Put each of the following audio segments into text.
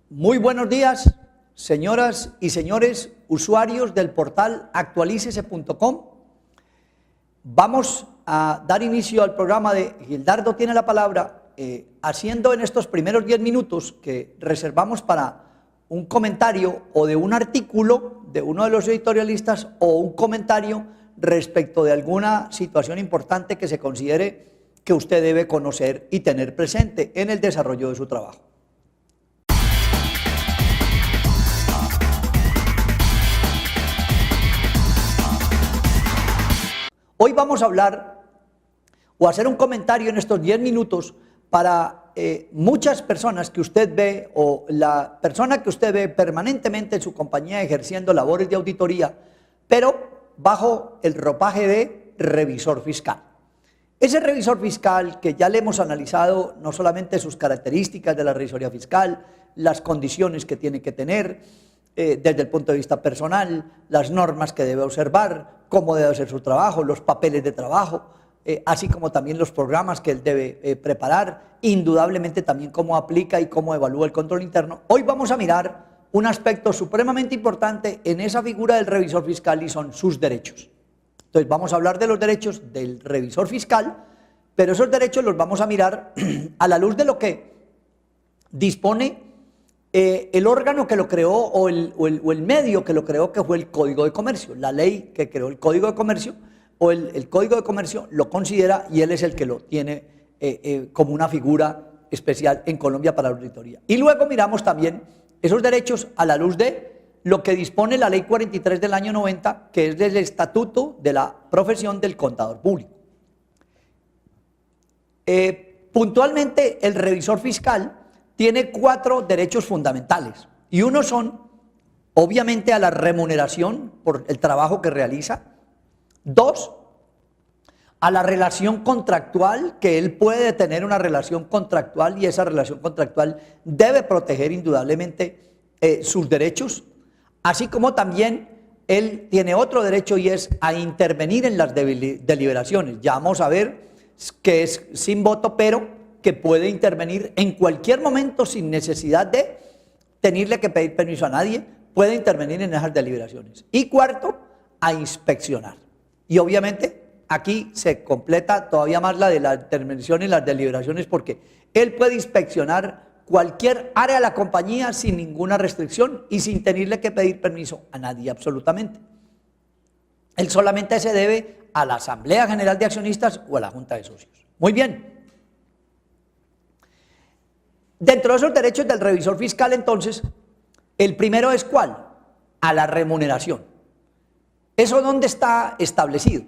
Muy buenos días, señoras y señores usuarios del portal actualícese.com. Vamos a dar inicio al programa de Gildardo tiene la palabra, haciendo en estos primeros 10 minutos que reservamos para un comentario o de un artículo de uno de los editorialistas o un comentario respecto de alguna situación importante que se considere que usted debe conocer y tener presente en el desarrollo de su trabajo. Hoy vamos a hablar o hacer un comentario en estos 10 minutos para muchas personas que usted ve o la persona que usted ve permanentemente en su compañía ejerciendo labores de auditoría, pero bajo el ropaje de revisor fiscal. Ese revisor fiscal que ya le hemos analizado no solamente sus características de la revisoría fiscal, las condiciones que tiene que tener desde el punto de vista personal, las normas que debe observar, cómo debe hacer su trabajo, los papeles de trabajo, así como también los programas que él debe preparar, indudablemente también cómo aplica y cómo evalúa el control interno. Hoy vamos a mirar un aspecto supremamente importante en esa figura del revisor fiscal y son sus derechos. Entonces vamos a hablar de los derechos del revisor fiscal, pero esos derechos los vamos a mirar a la luz de lo que dispone el órgano que lo creó o el medio que lo creó, que fue el Código de Comercio. La ley que creó el Código de Comercio o el Código de Comercio lo considera y él es el que lo tiene como una figura especial en Colombia para la auditoría. Y luego miramos también esos derechos a la luz de lo que dispone la Ley 43 del año 90, que es del Estatuto de la Profesión del Contador Público. Puntualmente, el revisor fiscal tiene 4 derechos fundamentales y uno son, obviamente, a la remuneración por el trabajo que realiza. 2, a la relación contractual, que él puede tener una relación contractual y esa relación contractual debe proteger indudablemente sus derechos, así como también él tiene otro derecho y es a intervenir en las deliberaciones. Ya vamos a ver que es sin voto, pero que puede intervenir en cualquier momento sin necesidad de tenerle que pedir permiso a nadie, puede intervenir en esas deliberaciones. Y 4, a inspeccionar. Y obviamente aquí se completa todavía más la de la intervención en las deliberaciones porque él puede inspeccionar cualquier área de la compañía sin ninguna restricción y sin tenerle que pedir permiso a nadie absolutamente. Él solamente se debe a la Asamblea General de Accionistas o a la Junta de Socios. Muy bien. Dentro de esos derechos del revisor fiscal, entonces, el primero es ¿cuál? A la remuneración. ¿Eso dónde está establecido?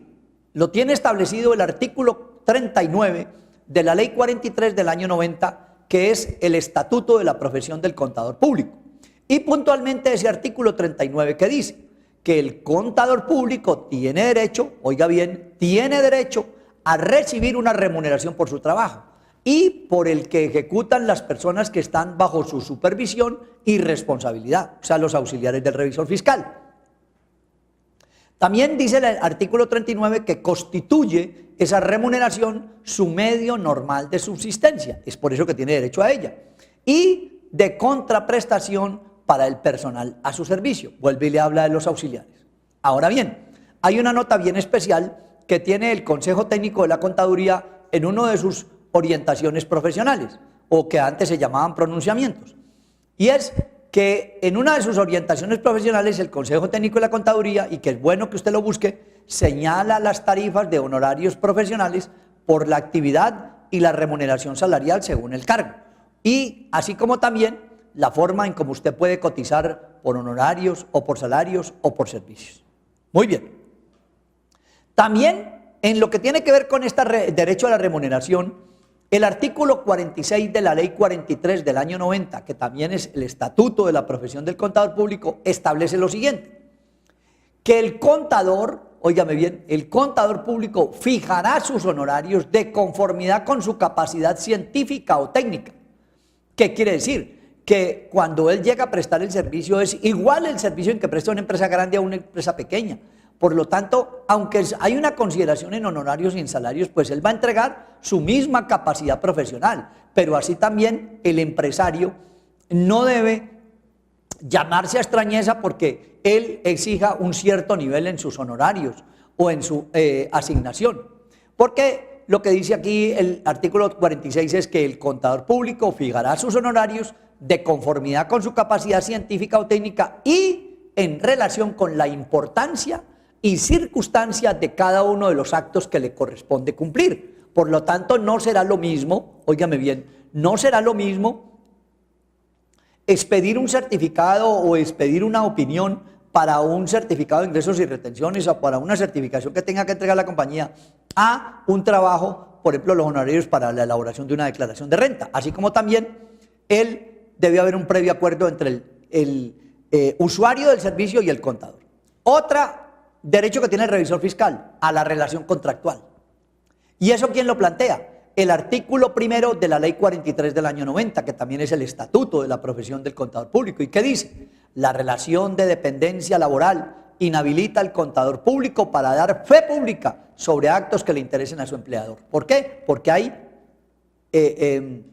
Lo tiene establecido el artículo 39 de la Ley 43 del año 90, que es el Estatuto de la Profesión del Contador Público. Y puntualmente ese artículo 39 que dice que el contador público tiene derecho, oiga bien, tiene derecho a recibir una remuneración por su trabajo y por el que ejecutan las personas que están bajo su supervisión y responsabilidad, o sea, los auxiliares del revisor fiscal. También dice el artículo 39 que constituye esa remuneración su medio normal de subsistencia, es por eso que tiene derecho a ella, y de contraprestación para el personal a su servicio. Vuelve y le habla de los auxiliares. Ahora bien, hay una nota bien especial que tiene el Consejo Técnico de la Contaduría en uno de sus orientaciones profesionales, o que antes se llamaban pronunciamientos, y es que en una de sus orientaciones profesionales el Consejo Técnico de la Contaduría, y que es bueno que usted lo busque, señala las tarifas de honorarios profesionales por la actividad y la remuneración salarial según el cargo, y así como también la forma en cómo usted puede cotizar por honorarios o por salarios o por servicios. Muy bien. También en lo que tiene que ver con este derecho a la remuneración, el artículo 46 de la Ley 43 del año 90, que también es el Estatuto de la Profesión del Contador Público, establece lo siguiente: que el contador, óigame bien, el contador público fijará sus honorarios de conformidad con su capacidad científica o técnica. ¿Qué quiere decir? que cuando él llega a prestar el servicio es igual el servicio en que presta una empresa grande a una empresa pequeña. Por lo tanto, aunque hay una consideración en honorarios y en salarios, pues él va a entregar su misma capacidad profesional, pero así también el empresario no debe llamarse a extrañeza porque él exija un cierto nivel en sus honorarios o en su asignación. Porque lo que dice aquí el artículo 46 es que el contador público fijará sus honorarios de conformidad con su capacidad científica o técnica y en relación con la importancia y circunstancias de cada uno de los actos que le corresponde cumplir. Por lo tanto, no será lo mismo, óigame bien, no será lo mismo expedir un certificado o expedir una opinión para un certificado de ingresos y retenciones o para una certificación que tenga que entregar la compañía a un trabajo, por ejemplo, los honorarios para la elaboración de una declaración de renta, así como también debe haber un previo acuerdo entre el usuario del servicio y el contador. Otro derecho que tiene el revisor fiscal, a la relación contractual. ¿Y eso quién lo plantea? El artículo primero de la ley 43 del año 90, que también es el estatuto de la profesión del contador público. ¿Y qué dice? La relación de dependencia laboral inhabilita al contador público para dar fe pública sobre actos que le interesen a su empleador. ¿Por qué? Porque hay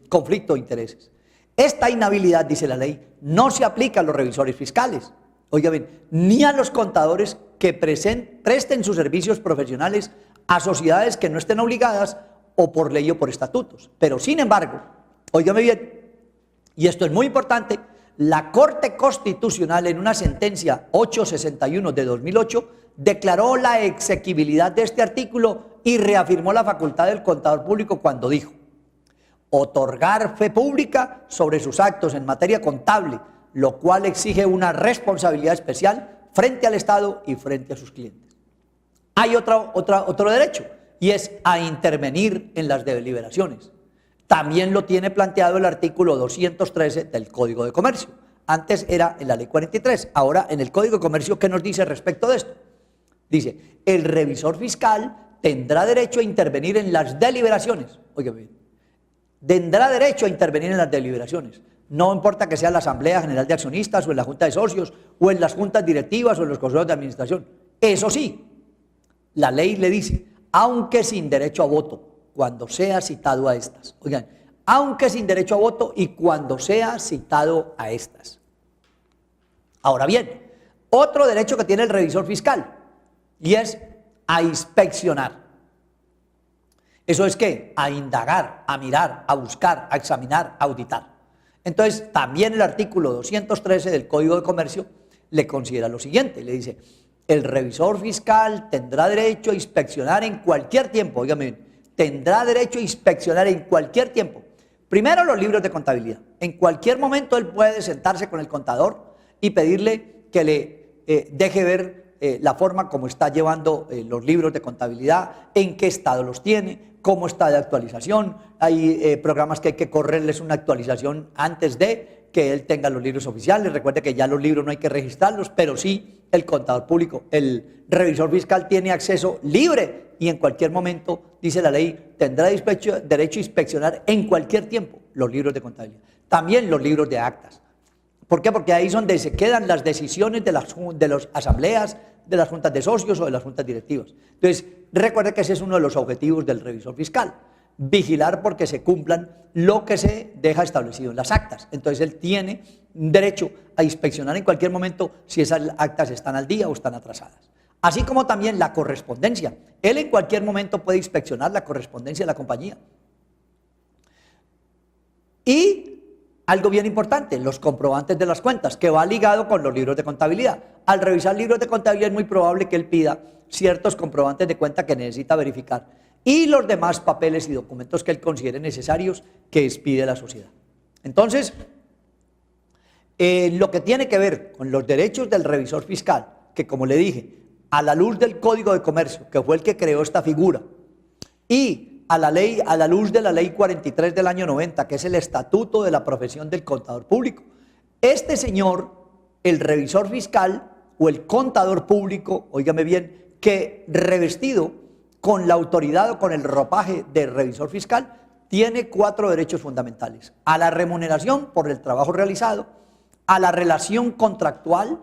conflicto de intereses. Esta inhabilidad, dice la ley, no se aplica a los revisores fiscales, oiga bien, ni a los contadores que presten sus servicios profesionales a sociedades que no estén obligadas o por ley o por estatutos. Pero sin embargo, óigame bien, y esto es muy importante, la Corte Constitucional en una sentencia 861 de 2008 declaró la exequibilidad de este artículo y reafirmó la facultad del contador público cuando dijo: otorgar fe pública sobre sus actos en materia contable, lo cual exige una responsabilidad especial frente al Estado y frente a sus clientes. Hay otro derecho, y es a intervenir en las deliberaciones. También lo tiene planteado el artículo 213 del Código de Comercio. Antes era en la ley 43, ahora en el Código de Comercio, ¿qué nos dice respecto de esto? Dice, el revisor fiscal tendrá derecho a intervenir en las deliberaciones. Oiga bien, tendrá derecho a intervenir en las deliberaciones. No importa que sea en la Asamblea General de Accionistas o en la Junta de Socios o en las juntas directivas o en los consejos de administración. Eso sí, la ley le dice, aunque sin derecho a voto, cuando sea citado a estas. Oigan, aunque sin derecho a voto y cuando sea citado a estas. Ahora bien, otro derecho que tiene el revisor fiscal y es a inspeccionar. ¿Eso es qué? A indagar, a mirar, a buscar, a examinar, a auditar. Entonces, también el artículo 213 del Código de Comercio le considera lo siguiente, le dice, el revisor fiscal tendrá derecho a inspeccionar en cualquier tiempo, óigame bien, tendrá derecho a inspeccionar en cualquier tiempo. Primero, los libros de contabilidad. En cualquier momento él puede sentarse con el contador y pedirle que le deje ver la forma como está llevando los libros de contabilidad, en qué estado los tiene, cómo está de actualización. Hay programas que hay que correrles una actualización antes de que él tenga los libros oficiales. Recuerde que ya los libros no hay que registrarlos, pero sí el contador público, el revisor fiscal tiene acceso libre y en cualquier momento, dice la ley, tendrá derecho a inspeccionar en cualquier tiempo los libros de contabilidad. También los libros de actas. ¿Por qué? Porque ahí es donde se quedan las decisiones de las asambleas, de las juntas de socios o de las juntas directivas. Entonces, recuerde que ese es uno de los objetivos del revisor fiscal, vigilar porque se cumplan lo que se deja establecido en las actas. Entonces, él tiene derecho a inspeccionar en cualquier momento si esas actas están al día o están atrasadas. Así como también la correspondencia. Él en cualquier momento puede inspeccionar la correspondencia de la compañía. Y algo bien importante, los comprobantes de las cuentas, que va ligado con los libros de contabilidad. Al revisar libros de contabilidad es muy probable que él pida ciertos comprobantes de cuenta que necesita verificar y los demás papeles y documentos que él considere necesarios que expide la sociedad. Entonces, lo que tiene que ver con los derechos del revisor fiscal, que como le dije, a la luz del Código de Comercio, que fue el que creó esta figura, y a la luz de la ley 43 del año 90, que es el estatuto de la profesión del contador público, este señor, el revisor fiscal o el contador público, óigame bien, que revestido con la autoridad o con el ropaje del revisor fiscal, tiene 4 derechos fundamentales: a la remuneración por el trabajo realizado, a la relación contractual,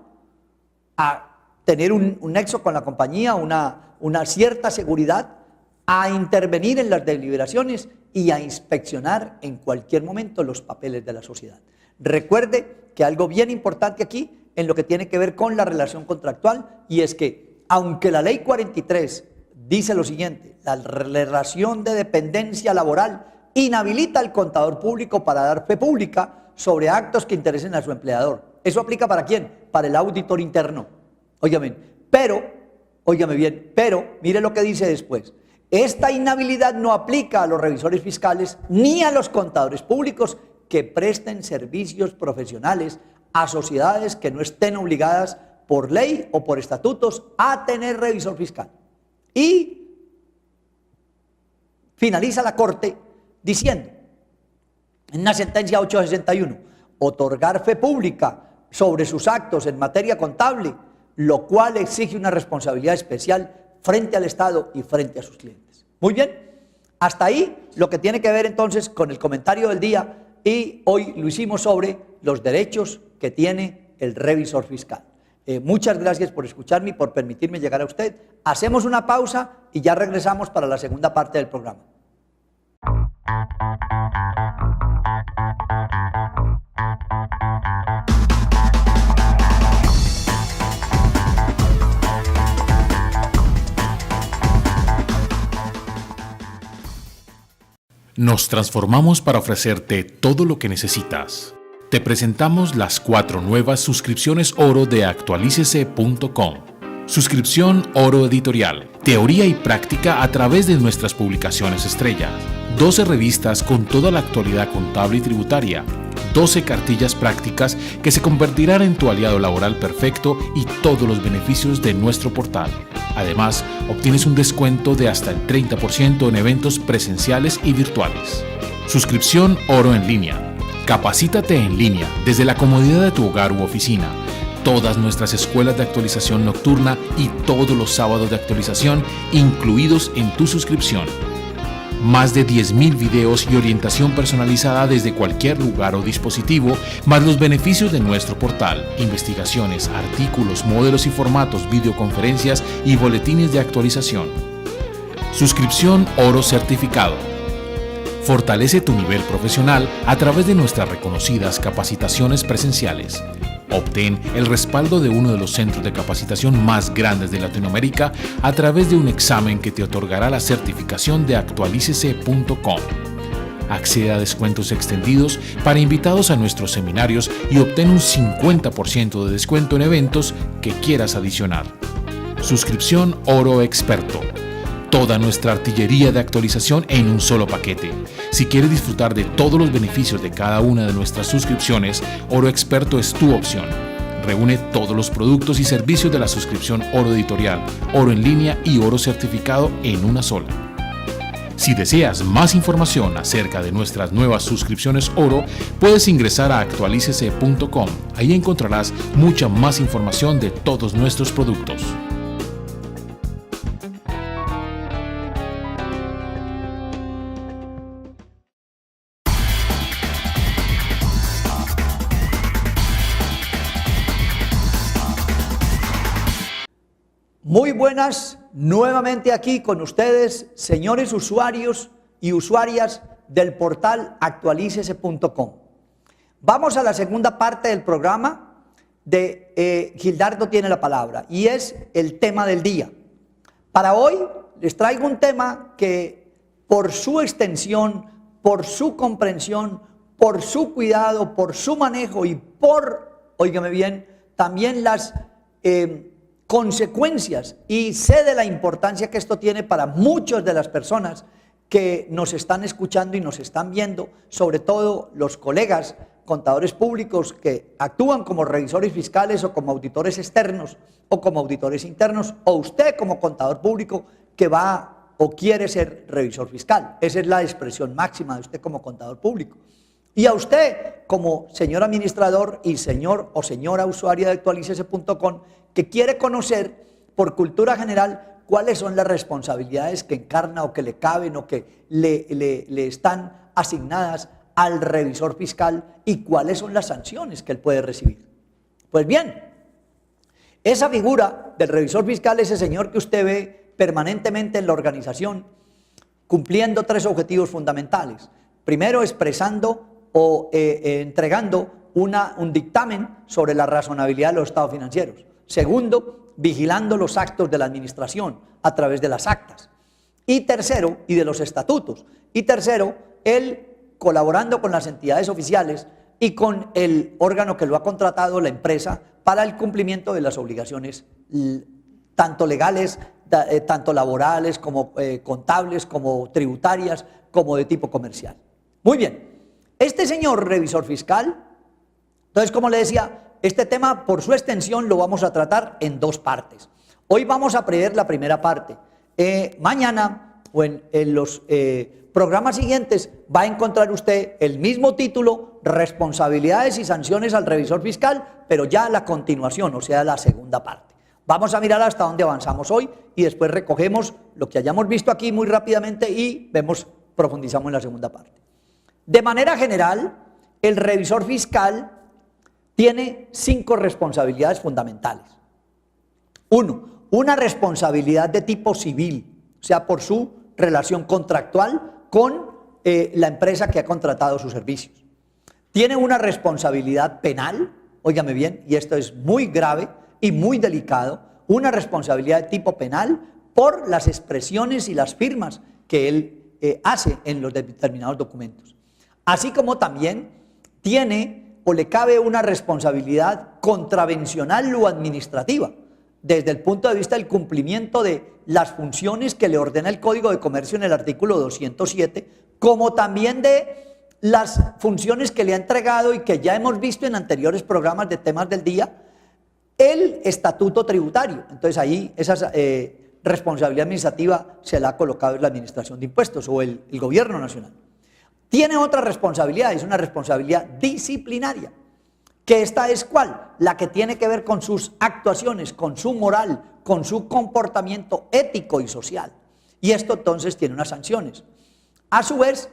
a tener un nexo con la compañía, una cierta seguridad, a intervenir en las deliberaciones y a inspeccionar en cualquier momento los papeles de la sociedad. Recuerde que algo bien importante aquí en lo que tiene que ver con la relación contractual, y es que aunque la ley 43 dice lo siguiente: la relación de dependencia laboral inhabilita al contador público para dar fe pública sobre actos que interesen a su empleador. ¿Eso aplica para quién? Para el auditor interno. Óigame bien, pero mire lo que dice después: esta inhabilidad no aplica a los revisores fiscales ni a los contadores públicos que presten servicios profesionales a sociedades que no estén obligadas por ley o por estatutos a tener revisor fiscal. Y finaliza la Corte diciendo, en una sentencia 861, otorgar fe pública sobre sus actos en materia contable, lo cual exige una responsabilidad especial frente al Estado y frente a sus clientes. Muy bien, hasta ahí lo que tiene que ver entonces con el comentario del día, y hoy lo hicimos sobre los derechos que tiene el revisor fiscal. Muchas gracias por escucharme y por permitirme llegar a usted. Hacemos una pausa y ya regresamos para la segunda parte del programa. Nos transformamos para ofrecerte todo lo que necesitas. Te presentamos las 4 nuevas suscripciones oro de actualicese.com. Suscripción oro editorial, teoría y práctica a través de nuestras publicaciones estrella. 12 revistas con toda la actualidad contable y tributaria. 12 cartillas prácticas que se convertirán en tu aliado laboral perfecto y todos los beneficios de nuestro portal. Además, obtienes un descuento de hasta el 30% en eventos presenciales y virtuales. Suscripción oro en línea. Capacítate en línea desde la comodidad de tu hogar u oficina. Todas nuestras escuelas de actualización nocturna y todos los sábados de actualización incluidos en tu suscripción. Más de 10.000 videos y orientación personalizada desde cualquier lugar o dispositivo, más los beneficios de nuestro portal, investigaciones, artículos, modelos y formatos, videoconferencias y boletines de actualización. Suscripción oro certificado. Fortalece tu nivel profesional a través de nuestras reconocidas capacitaciones presenciales. Obtén el respaldo de uno de los centros de capacitación más grandes de Latinoamérica a través de un examen que te otorgará la certificación de actualicese.com. Accede a descuentos extendidos para invitados a nuestros seminarios y obtén un 50% de descuento en eventos que quieras adicionar. Suscripción oro experto. Toda nuestra artillería de actualización en un solo paquete. Si quieres disfrutar de todos los beneficios de cada una de nuestras suscripciones, Oro Experto es tu opción. Reúne todos los productos y servicios de la suscripción Oro Editorial, Oro en línea y Oro Certificado en una sola. Si deseas más información acerca de nuestras nuevas suscripciones Oro, puedes ingresar a actualicese.com. Ahí encontrarás mucha más información de todos nuestros productos. Muy buenas, nuevamente aquí con ustedes, señores usuarios y usuarias del portal actualicese.com. Vamos a la segunda parte del programa de Gildardo tiene la palabra y es el tema del día. Para hoy les traigo un tema que por su extensión, por su comprensión, por su cuidado, por su manejo y por, óigame bien, también las consecuencias, y sé de la importancia que esto tiene para muchas de las personas que nos están escuchando y nos están viendo, sobre todo los colegas contadores públicos que actúan como revisores fiscales o como auditores externos o como auditores internos, o usted como contador público que va o quiere ser revisor fiscal. Esa es la expresión máxima de usted como contador público. Y a usted como señor administrador y señor o señora usuaria de actualicese.com que quiere conocer por cultura general cuáles son las responsabilidades que encarna o que le caben o que le están asignadas al revisor fiscal y cuáles son las sanciones que él puede recibir. Pues bien, esa figura del revisor fiscal, ese señor que usted ve permanentemente en la organización, cumpliendo 3 objetivos fundamentales. Primero, expresando o entregando un dictamen sobre la razonabilidad de los estados financieros. Segundo, vigilando los actos de la administración a través de las actas. Y tercero, y de los estatutos. Y tercero, él colaborando con las entidades oficiales y con el órgano que lo ha contratado, la empresa, para el cumplimiento de las obligaciones tanto legales, tanto laborales, como contables, como tributarias, como de tipo comercial. Muy bien, este señor revisor fiscal, entonces, como le decía, este tema por su extensión lo vamos a tratar en 2 partes. Hoy vamos a prever la primera parte. Mañana o en los programas siguientes va a encontrar usted el mismo título, responsabilidades y sanciones al revisor fiscal, pero ya la continuación, o sea, la segunda parte. Vamos a mirar hasta dónde avanzamos hoy y después recogemos lo que hayamos visto aquí muy rápidamente y profundizamos en la segunda parte. De manera general, el revisor fiscal tiene 5 responsabilidades fundamentales. 1. Una responsabilidad de tipo civil, o sea, por su relación contractual con la empresa que ha contratado sus servicios. Tiene una responsabilidad penal, óigame bien, y esto es muy grave y muy delicado, una responsabilidad de tipo penal por las expresiones y las firmas que él hace en los determinados documentos. Así como también tiene o le cabe una responsabilidad contravencional o administrativa, desde el punto de vista del cumplimiento de las funciones que le ordena el Código de Comercio en el artículo 207, como también de las funciones que le ha entregado y que ya hemos visto en anteriores programas de temas del día, el estatuto tributario. Entonces ahí esa responsabilidad administrativa se la ha colocado en la Administración de Impuestos o el Gobierno Nacional. Tiene otra responsabilidad, es una responsabilidad disciplinaria, que esta es ¿cuál? La que tiene que ver con sus actuaciones, con su moral, con su comportamiento ético y social. Y esto entonces tiene unas sanciones. A su vez,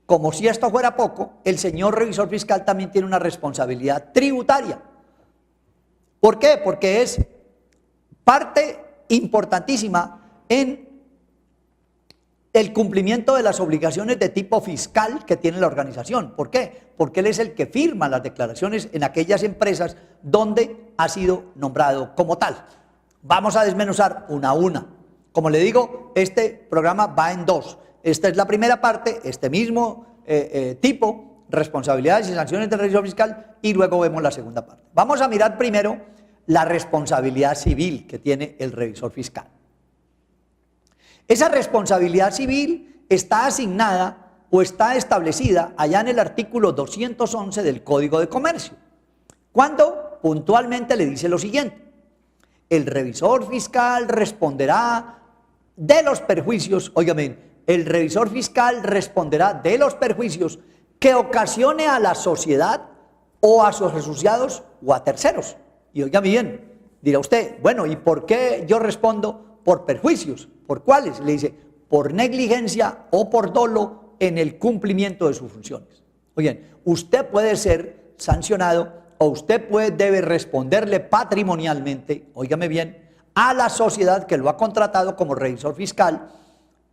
como si esto fuera poco, el señor revisor fiscal también tiene una responsabilidad tributaria. ¿Por qué? Porque es parte importantísima en el cumplimiento de las obligaciones de tipo fiscal que tiene la organización. ¿Por qué? Porque él es el que firma las declaraciones en aquellas empresas donde ha sido nombrado como tal. Vamos a desmenuzar una a una. Como le digo, este programa va en 2. Esta es la primera parte, este mismo tipo, responsabilidades y sanciones del revisor fiscal, y luego vemos la segunda parte. Vamos a mirar primero la responsabilidad civil que tiene el revisor fiscal. Esa responsabilidad civil está asignada o está establecida allá en el artículo 211 del Código de Comercio, cuando puntualmente le dice lo siguiente: el revisor fiscal responderá de los perjuicios, óigame, el revisor fiscal responderá de los perjuicios que ocasione a la sociedad o a sus asociados o a terceros. Y óigame bien, dirá usted, bueno, ¿y por qué yo respondo por perjuicios? ¿Por cuáles? Le dice, por negligencia o por dolo en el cumplimiento de sus funciones. Oigan, usted puede ser sancionado o usted debe responderle patrimonialmente, óigame bien, a la sociedad que lo ha contratado como revisor fiscal.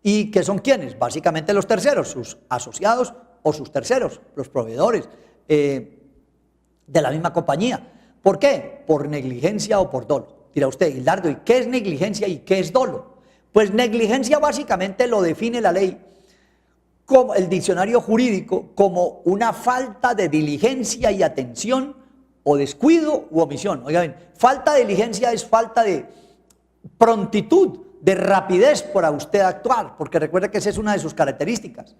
¿Y qué son quiénes? Básicamente los terceros, sus asociados o sus terceros, los proveedores de la misma compañía. ¿Por qué? Por negligencia o por dolo. Dirá usted, Hildardo, ¿y qué es negligencia y qué es dolo? Pues negligencia básicamente lo define la ley, como el diccionario jurídico, como una falta de diligencia y atención o descuido u omisión. Oigan, falta de diligencia es falta de prontitud, de rapidez para usted actuar, porque recuerde que esa es una de sus características.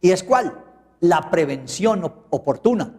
¿Y es cuál? La prevención oportuna.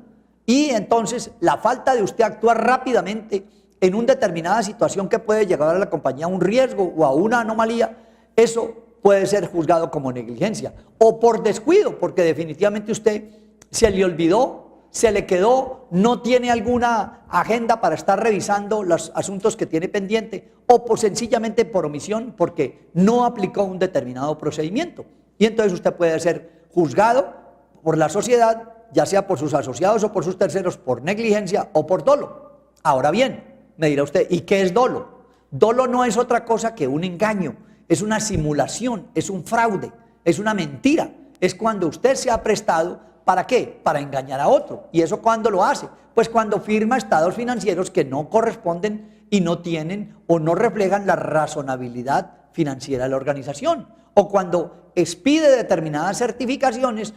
Y entonces la falta de usted actuar rápidamente en una determinada situación que puede llevar a la compañía a un riesgo o a una anomalía, eso puede ser juzgado como negligencia. O por descuido, porque definitivamente usted se le olvidó se le quedó, no tiene alguna agenda para estar revisando los asuntos que tiene pendiente, o sencillamente por omisión, porque no aplicó un determinado procedimiento. Y entonces usted puede ser juzgado por la sociedad, ya sea por sus asociados o por sus terceros, por negligencia o por dolo. Ahora bien, me dirá usted, ¿y qué es dolo? Dolo no es otra cosa que un engaño, es una simulación, es un fraude, es una mentira. Es cuando usted se ha prestado, ¿para qué? Para engañar a otro. ¿Y eso cuándo lo hace? Pues cuando firma estados financieros que no corresponden y no tienen o no reflejan la razonabilidad financiera de la organización. O cuando expide determinadas certificaciones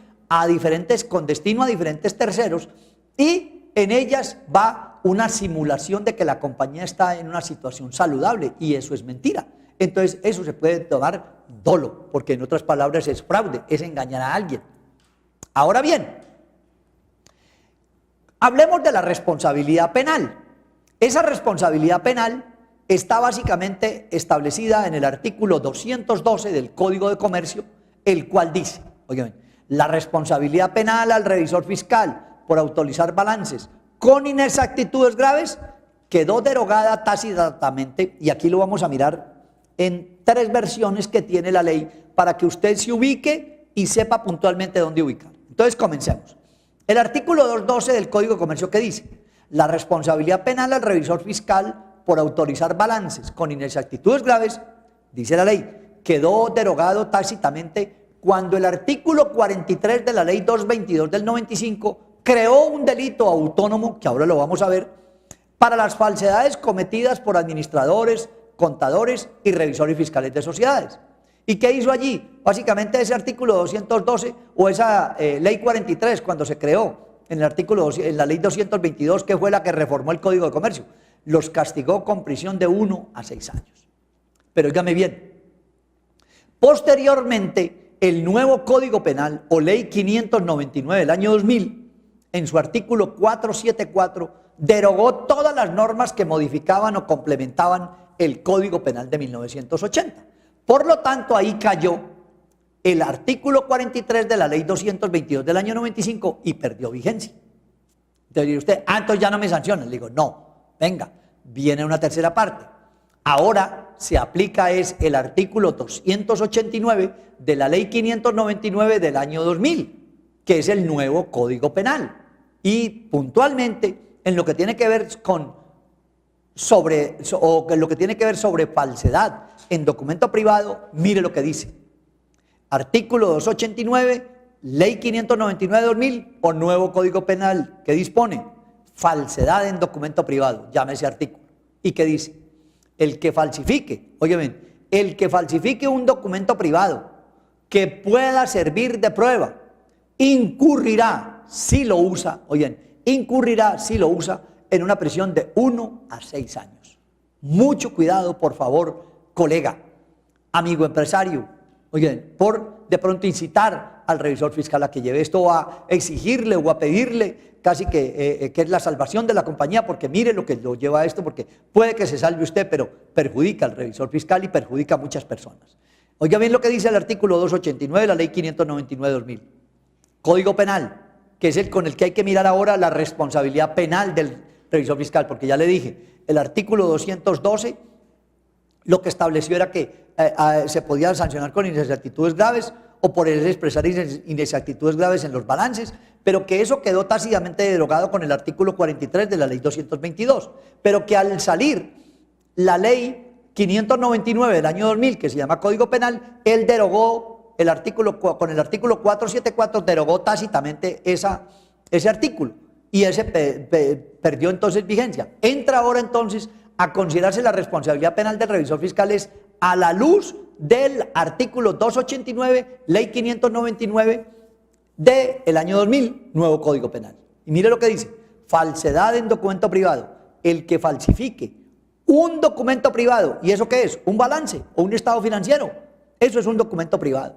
con destino a diferentes terceros, y en ellas va una simulación de que la compañía está en una situación saludable, y eso es mentira. Entonces eso se puede tomar dolo, porque en otras palabras es fraude, es engañar a alguien. Ahora bien, hablemos de la responsabilidad penal. Esa responsabilidad penal está básicamente establecida en el artículo 212 del Código de Comercio, el cual dice, oigan, la responsabilidad penal al revisor fiscal por autorizar balances con inexactitudes graves quedó derogada tácitamente, y aquí lo vamos a mirar en 3 versiones que tiene la ley para que usted se ubique y sepa puntualmente dónde ubicar. Entonces comencemos. El artículo 212 del Código de Comercio, ¿qué dice? La responsabilidad penal al revisor fiscal por autorizar balances con inexactitudes graves, dice la ley, quedó derogado tácitamente cuando el artículo 43 de la ley 222 del 95 creó un delito autónomo, que ahora lo vamos a ver, para las falsedades cometidas por administradores, contadores y revisores fiscales de sociedades. ¿Y qué hizo allí? Básicamente ese artículo 212 o esa ley 43, cuando se creó en la ley 222, que fue la que reformó el Código de Comercio, los castigó con prisión de 1 a 6 años. Pero óigame bien, posteriormente el nuevo Código Penal o ley 599 del año 2000, en su artículo 474, derogó todas las normas que modificaban o complementaban el Código Penal de 1980. Por lo tanto, ahí cayó el artículo 43 de la ley 222 del año 95 y perdió vigencia. Entonces dice usted, entonces ya no me sancionan. Le digo, no, venga, viene una tercera parte. Ahora se aplica el artículo 289 de la ley 599 del año 2000, que es el nuevo Código Penal. Y puntualmente, en lo que tiene que ver sobre falsedad en documento privado, mire lo que dice. Artículo 289, ley 599 de 2000 o nuevo Código Penal, que dispone falsedad en documento privado, llame ese artículo. ¿Y qué dice? El que falsifique, oye bien, el que falsifique un documento privado que pueda servir de prueba, incurrirá, si lo usa, oye, incurrirá si lo usa en una prisión de 1 a 6 años. Mucho cuidado, por favor, colega, amigo empresario, oye, por de pronto incitar al revisor fiscal a que lleve esto, o a exigirle o a pedirle casi que es la salvación de la compañía, porque mire lo que lo lleva a esto, porque puede que se salve usted, pero perjudica al revisor fiscal y perjudica a muchas personas. Oiga bien lo que dice el artículo 289 de la ley 599 de 2000. Código Penal, que es el con el que hay que mirar ahora la responsabilidad penal del revisor fiscal, porque ya le dije, el artículo 212 lo que estableció era que se podía sancionar con inexactitudes graves o por expresar inexactitudes graves en los balances, pero que eso quedó tácitamente derogado con el artículo 43 de la ley 222, pero que al salir la ley 599 del año 2000, que se llama Código Penal, él derogó con el artículo 474, derogó tácitamente ese artículo, y ese perdió entonces vigencia. Entra ahora entonces a considerarse la responsabilidad penal del revisor fiscal es a la luz del artículo 289, ley 599 del año 2000, nuevo Código Penal. Y mire lo que dice: falsedad en documento privado. El que falsifique un documento privado, ¿y eso qué es? Un balance o un estado financiero. Eso es un documento privado.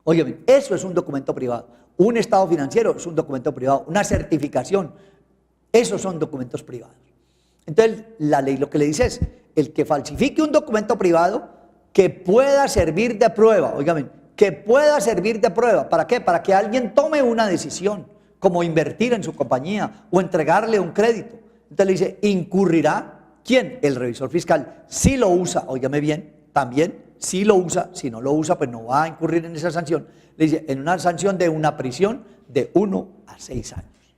Óyeme, eso es un documento privado. Un estado financiero es un documento privado. Una certificación, esos son documentos privados. Entonces, la ley lo que le dice es: el que falsifique un documento privado que pueda servir de prueba, óigame, que pueda servir de prueba. ¿Para qué? Para que alguien tome una decisión como invertir en su compañía o entregarle un crédito. Entonces le dice, ¿incurrirá quién? El revisor fiscal. Si lo usa, óigame bien, también, si lo usa, si no lo usa, pues no va a incurrir en esa sanción. Le dice, en una sanción de una prisión de 1 a 6 años.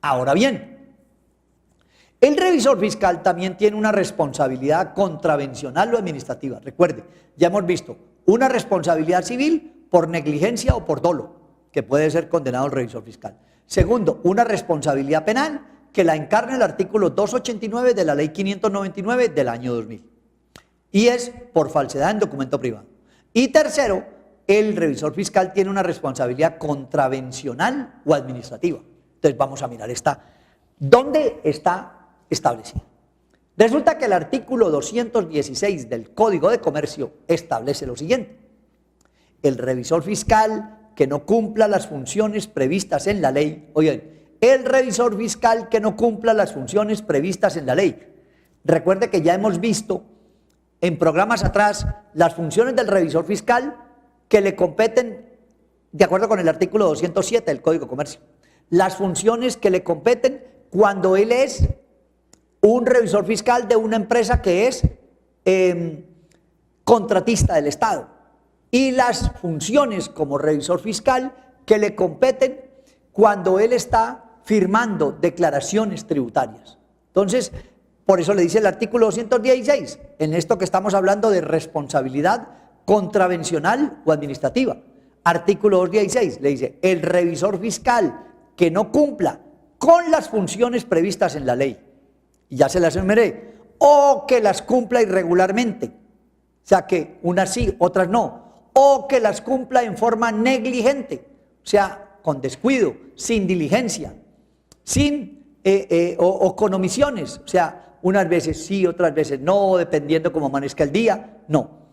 Ahora bien, el revisor fiscal también tiene una responsabilidad contravencional o administrativa. Recuerde, ya hemos visto una responsabilidad civil por negligencia o por dolo, que puede ser condenado el revisor fiscal. Segundo, una responsabilidad penal que la encarna el artículo 289 de la ley 599 del año 2000. Y es por falsedad en documento privado. Y tercero, el revisor fiscal tiene una responsabilidad contravencional o administrativa. Entonces vamos a mirar ¿dónde está establecida? Resulta que el artículo 216 del Código de Comercio establece lo siguiente: el revisor fiscal que no cumpla las funciones previstas en la ley, oigan, el revisor fiscal que no cumpla las funciones previstas en la ley. Recuerde que ya hemos visto en programas atrás las funciones del revisor fiscal que le competen de acuerdo con el artículo 207 del Código de Comercio. Las funciones que le competen cuando él es un revisor fiscal de una empresa que es contratista del Estado, y las funciones como revisor fiscal que le competen cuando él está firmando declaraciones tributarias. Entonces, por eso le dice el artículo 216, en esto que estamos hablando de responsabilidad contravencional o administrativa. Artículo 216 le dice, el revisor fiscal que no cumpla con las funciones previstas en la ley, y ya se las enumeré, o que las cumpla irregularmente, o sea que unas sí, otras no, o que las cumpla en forma negligente, o sea, con descuido, sin diligencia, o con omisiones, o sea, unas veces sí, otras veces no, dependiendo cómo amanezca el día, no.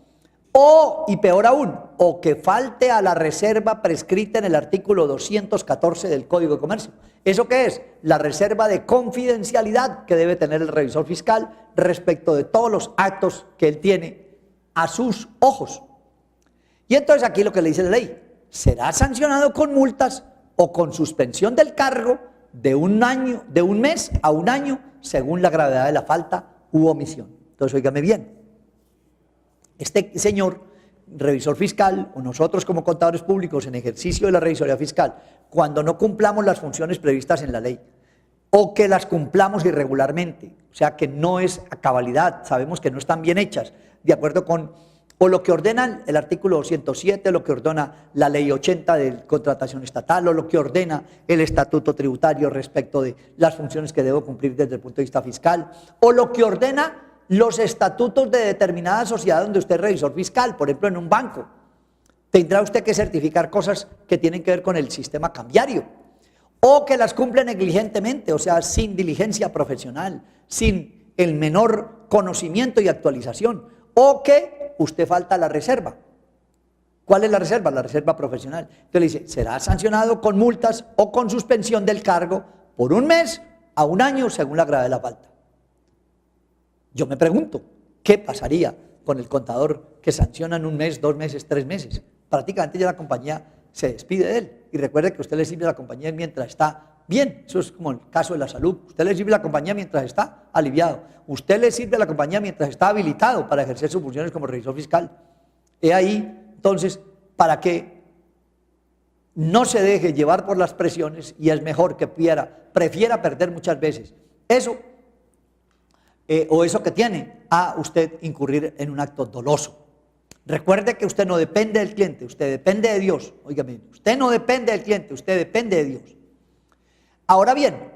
O, y peor aún, o que falte a la reserva prescrita en el artículo 214 del Código de Comercio. ¿Eso qué es? La reserva de confidencialidad que debe tener el revisor fiscal respecto de todos los actos que él tiene a sus ojos. Y entonces aquí lo que le dice la ley, será sancionado con multas o con suspensión del cargo de un año, de un mes a un año, según la gravedad de la falta u omisión. Entonces, óigame bien. Este señor, revisor fiscal, o nosotros como contadores públicos en ejercicio de la revisoría fiscal, cuando no cumplamos las funciones previstas en la ley, o que las cumplamos irregularmente, o sea que no es a cabalidad, sabemos que no están bien hechas, de acuerdo con, o lo que ordena el artículo 207, lo que ordena la ley 80 de contratación estatal, o lo que ordena el estatuto tributario respecto de las funciones que debo cumplir desde el punto de vista fiscal, o lo que ordena los estatutos de determinada sociedad donde usted es revisor fiscal, por ejemplo en un banco, tendrá usted que certificar cosas que tienen que ver con el sistema cambiario, o que las cumple negligentemente, o sea, sin diligencia profesional, sin el menor conocimiento y actualización, o que usted falta a la reserva. ¿Cuál es la reserva? La reserva profesional. Entonces le dice, será sancionado con multas o con suspensión del cargo por un mes a un año según la gravedad de la falta. Yo me pregunto, ¿qué pasaría con el contador que sanciona en un mes, 2 meses, 3 meses? Prácticamente ya la compañía se despide de él. Y recuerde que usted le sirve a la compañía mientras está bien. Eso es como el caso de la salud. Usted le sirve a la compañía mientras está aliviado. Usted le sirve a la compañía mientras está habilitado para ejercer sus funciones como revisor fiscal. He ahí, entonces, para que no se deje llevar por las presiones, y es mejor que prefiera perder muchas veces eso, o eso que tiene, a usted incurrir en un acto doloso. Recuerde que usted no depende del cliente, usted depende de Dios. Óigame, usted no depende del cliente, usted depende de Dios. Ahora bien,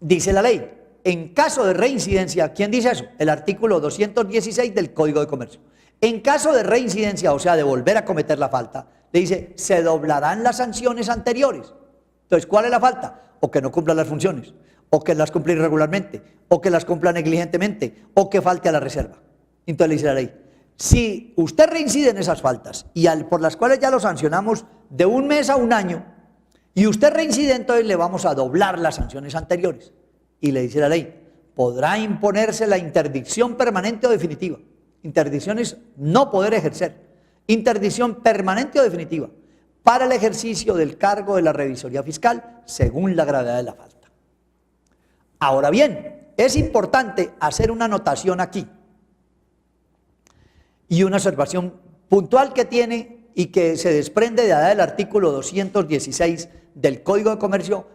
dice la ley, en caso de reincidencia, ¿quién dice eso? El artículo 216 del Código de Comercio. En caso de reincidencia, o sea, de volver a cometer la falta, le dice, se doblarán las sanciones anteriores. Entonces, ¿cuál es la falta? O que no cumpla las funciones, o que las cumpla irregularmente, o que las cumpla negligentemente, o que falte a la reserva. Entonces le dice la ley, si usted reincide en esas faltas, y por las cuales ya lo sancionamos de un mes a un año, y usted reincide, entonces le vamos a doblar las sanciones anteriores. Y le dice la ley, podrá imponerse la interdicción permanente o definitiva. Interdicción es no poder ejercer. Interdicción permanente o definitiva. para el ejercicio del cargo de la revisoría fiscal según la gravedad de la falta. Ahora bien, es importante hacer una anotación aquí y una observación puntual que tiene y que se desprende de del artículo 216 del Código de Comercio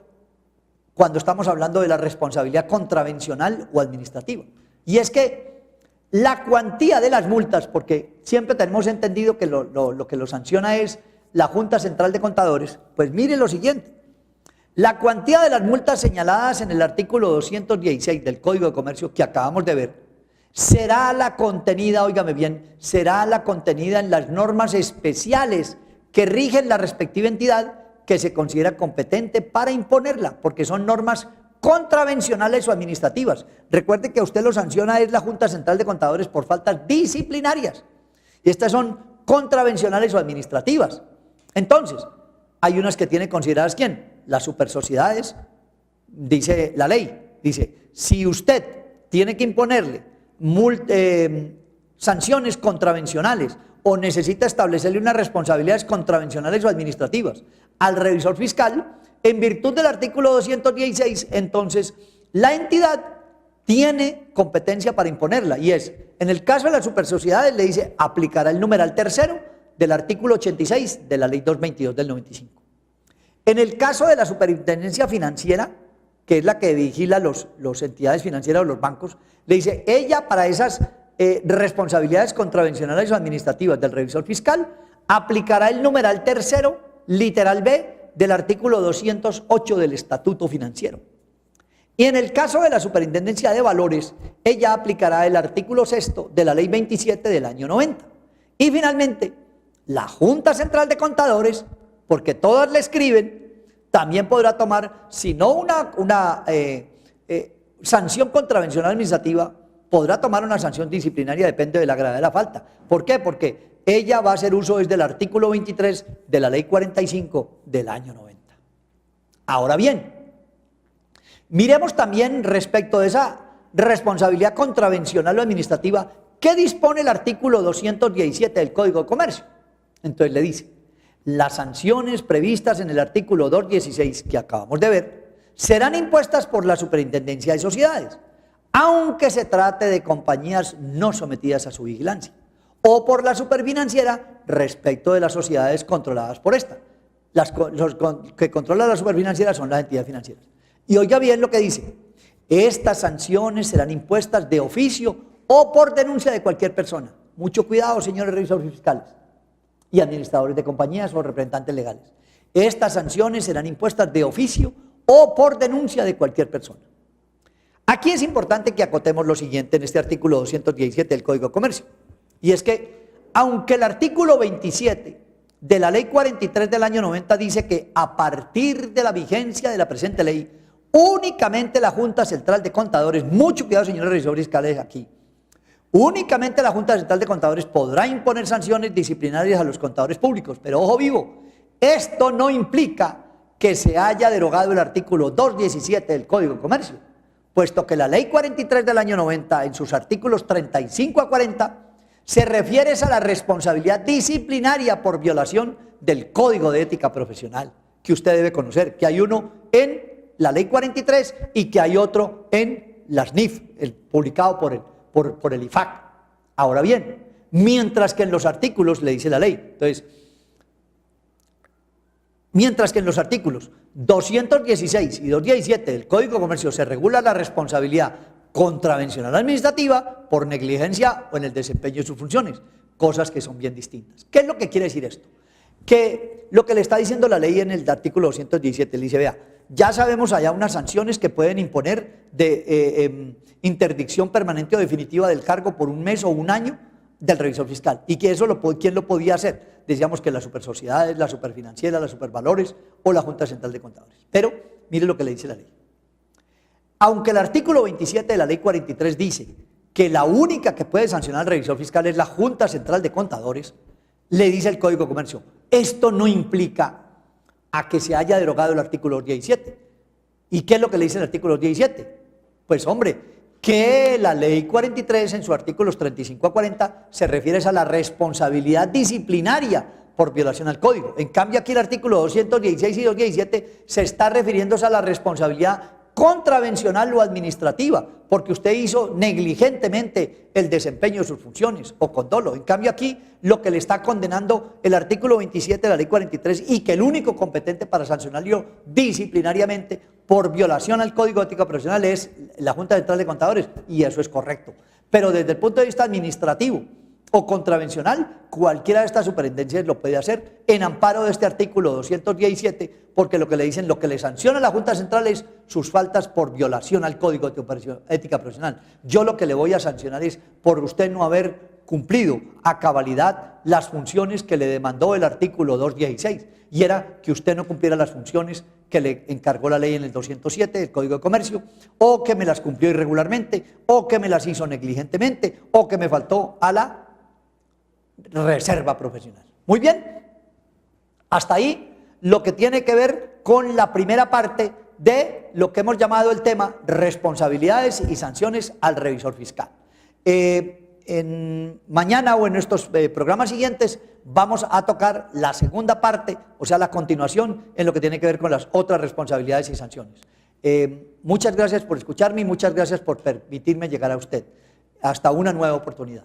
cuando estamos hablando de la responsabilidad contravencional o administrativa. Y es que la cuantía de las multas, porque siempre tenemos entendido que lo que lo sanciona es la Junta Central de Contadores, pues mire lo siguiente. La cuantía de las multas señaladas en el artículo 216 del Código de Comercio que acabamos de ver, será la contenida, óigame bien, será la contenida en las normas especiales que rigen la respectiva entidad que se considera competente para imponerla, porque son normas contravencionales o administrativas. Recuerde que a usted lo sanciona es la Junta Central de Contadores por faltas disciplinarias. Y estas son contravencionales o administrativas. Entonces, hay unas que tiene consideradas ¿quién? Las supersociedades, dice la ley, dice, si usted tiene que imponerle sanciones contravencionales o necesita establecerle unas responsabilidades contravencionales o administrativas al revisor fiscal, en virtud del artículo 216, entonces la entidad tiene competencia para imponerla, y es, en el caso de las supersociedades le dice, aplicará el numeral tercero del artículo 86 de la ley 222 del 95. En el caso de la superintendencia financiera, que es la que vigila las entidades financieras o los bancos, le dice, ella para esas responsabilidades contravencionales o administrativas del revisor fiscal, aplicará el numeral tercero, literal B, del artículo 208 del Estatuto Financiero. Y en el caso de la superintendencia de valores, ella aplicará el artículo sexto de la ley 27 del año 90. Y finalmente, la Junta Central de Contadores, porque todas le escriben, también podrá tomar, si no una sanción contravencional administrativa, podrá tomar una sanción disciplinaria, depende de la gravedad de la falta. ¿Por qué? Porque ella va a hacer uso desde el artículo 23 de la ley 45 del año 90. Ahora bien, miremos también respecto de esa responsabilidad contravencional o administrativa, ¿qué dispone el artículo 217 del Código de Comercio? Entonces le dice, las sanciones previstas en el artículo 216 que acabamos de ver serán impuestas por la Superintendencia de Sociedades, aunque se trate de compañías no sometidas a su vigilancia, o por la Superfinanciera respecto de las sociedades controladas por esta. Los que controlan la Superfinanciera son las entidades financieras. Y oiga bien lo que dice, estas sanciones serán impuestas de oficio o por denuncia de cualquier persona. Mucho cuidado, señores revisores fiscales y administradores de compañías o representantes legales. Estas sanciones serán impuestas de oficio o por denuncia de cualquier persona. Aquí es importante que acotemos lo siguiente en este artículo 217 del Código de Comercio. Y es que, aunque el artículo 27 de la ley 43 del año 90 dice que a partir de la vigencia de la presente ley, únicamente la Junta Central de Contadores, mucho cuidado señores revisores fiscales aquí, únicamente la Junta Central de Contadores podrá imponer sanciones disciplinarias a los contadores públicos. Pero ojo vivo, esto no implica que se haya derogado el artículo 217 del Código de Comercio, puesto que la ley 43 del año 90 en sus artículos 35 a 40 se refiere a la responsabilidad disciplinaria por violación del Código de Ética Profesional, que usted debe conocer, que hay uno en la ley 43 y que hay otro en las NIF, publicado por el IFAC. Ahora bien, mientras que en los artículos, le dice la ley, entonces, mientras que en los artículos 216 y 217 del Código de Comercio se regula la responsabilidad contravencional administrativa por negligencia o en el desempeño de sus funciones, cosas que son bien distintas. ¿Qué es lo que quiere decir esto? Que lo que le está diciendo la ley en el artículo 217, le dice, vea, ya sabemos allá unas sanciones que pueden imponer de interdicción permanente o definitiva del cargo por un mes o un año del revisor fiscal, y que eso ¿quién lo podía hacer? Decíamos que las supersociedades, la superfinanciera, las supervalores o la Junta Central de Contadores. Pero mire lo que le dice la ley. Aunque el artículo 27 de la ley 43 dice que la única que puede sancionar al revisor fiscal es la Junta Central de Contadores, le dice el Código de Comercio, esto no implica a que se haya derogado el artículo 17. ¿Y qué es lo que le dice el artículo 17? Pues hombre, que la ley 43 en sus artículos 35 a 40 se refiere a la responsabilidad disciplinaria por violación al código. En cambio, aquí el artículo 216 y 217 se está refiriéndose a la responsabilidad contravencional o administrativa, porque usted hizo negligentemente el desempeño de sus funciones o con dolo. En cambio, aquí lo que le está condenando el artículo 27 de la ley 43 y que el único competente para sancionarlo disciplinariamente por violación al código de ética profesional es la Junta Central de Contadores, y eso es correcto. Pero desde el punto de vista administrativo o contravencional, cualquiera de estas superintendencias lo puede hacer en amparo de este artículo 217, porque lo que le dicen, lo que le sanciona a la Junta Central es sus faltas por violación al Código de Ética Profesional. Yo lo que le voy a sancionar es por usted no haber cumplido a cabalidad las funciones que le demandó el artículo 216, y era que usted no cumpliera las funciones que le encargó la ley en el 207 del Código de Comercio, o que me las cumplió irregularmente, o que me las hizo negligentemente, o que me faltó a la reserva profesional. Muy bien, hasta ahí lo que tiene que ver con la primera parte de lo que hemos llamado el tema responsabilidades y sanciones al revisor fiscal. Mañana o en nuestros programas siguientes vamos a tocar la segunda parte, o sea, la continuación en lo que tiene que ver con las otras responsabilidades y sanciones. Muchas gracias por escucharme y muchas gracias por permitirme llegar a usted. Hasta una nueva oportunidad.